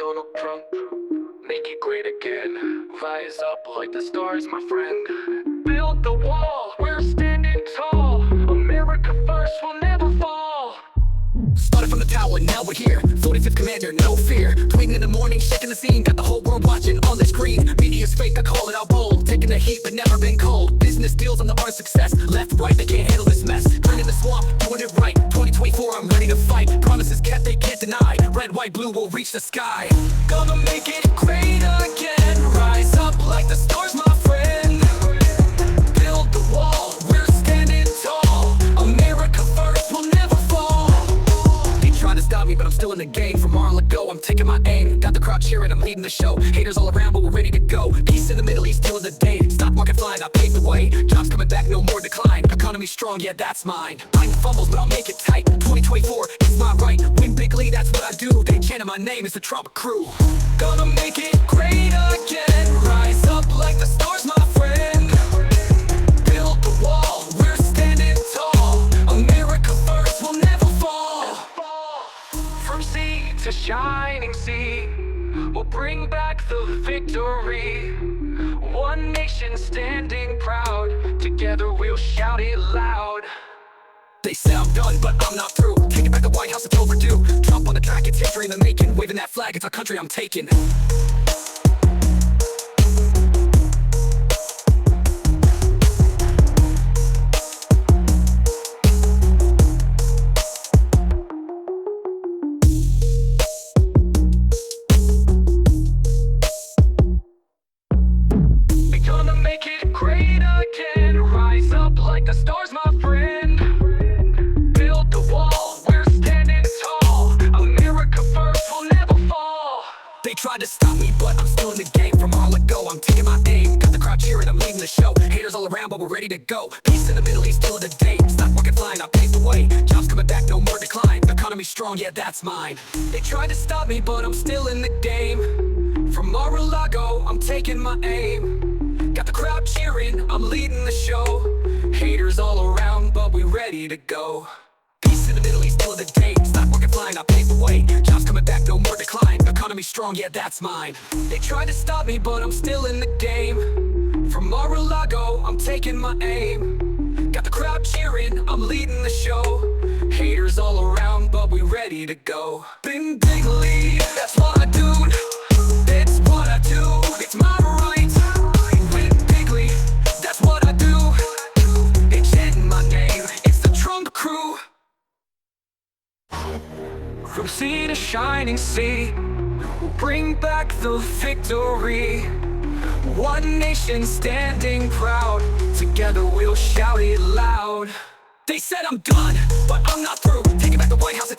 Donald Trump, make it great again. Rise up like the stars, my friend. Build the wall, we're standing tall. America first, we'll never fall. Started from the tower, now we're here. 45th Commander, no fear. Tweeting in the morning, shaking the scene. Got the whole world watching on the screen. Media's fake, I call it out bold. Taking the heat, but never been cold. Business deals on the bar of success. Left, right, they can't handle this mess. Turning the swamp, doing it right. 2024, I'm ready to fight. Promises kept, they can't deny. Red, white, blue will reach the sky. Gonna make it great again. Rise up like the stars, my friend. Build the wall, we're standing tall. America first, we'll never fall. They try to stop me, but I'm still in the game. From a while ago, I'm taking my aim. Got the crowd cheering, I'm leading the show. Haters all around, but we're ready to go. Peace in the Middle East, till of the day. Stock market flying, I paved the way. Jobs coming back, no more decline. Economy strong, yeah, that's mine. Buying fumbles, but I'll make it tight. 2024, it's my right. Win bigly, that's what I do. They chanting my name, it's the Trump crew. Gonna make it great again. Rise up like the stars, my friend. Build the wall, we're standing tall. America first, we'll never fall. From sea to shining sea, we'll bring back the victory. One nation standing proud. Together we'll shout it loud. They say I'm done, but I'm not through. Taking back the White House, it's overdue. Trump on the track, it's history in the making. Waving that flag, it's our country I'm taking. We're gonna make it great again. Rise up like the stars, my friend. Build the wall, we're standing tall. America first, we'll never fall. They tried to stop me, but I'm still in the game. From all ago, I'm taking my aim. Got the crowd cheering, I'm leading the show. Haters all around, but we're ready to go. Peace in the Middle East, till of the day. Stock market flying, I paved the way. Jobs coming back, no more decline. Economy strong, yeah, that's mine. They tried to stop me, but I'm still in the game. From Mar-a-Lago, I'm taking my aim. Got the crowd cheering, I'm leading the show. Haters all around, but we ready to go. Peace in the Middle East, till of the day. Stock market flying, I paved the way. Jobs coming back, no more decline. Economy strong, yeah, that's mine. They tried to stop me, but I'm still in the game. From Mar-a-Lago, I'm taking my aim. Got the crowd cheering, I'm leading the show. Haters all around, but we ready to go. Bing bigly, that's what I do. It's what I do, it's my right. Win bigly, that's what I do. They chanting my name, it's the Trump crew. From sea to shining sea, we'll bring back the victory. One nation standing proud. Together we'll shout it loud. They said I'm done, but I'm not through. Taking back the White House, it's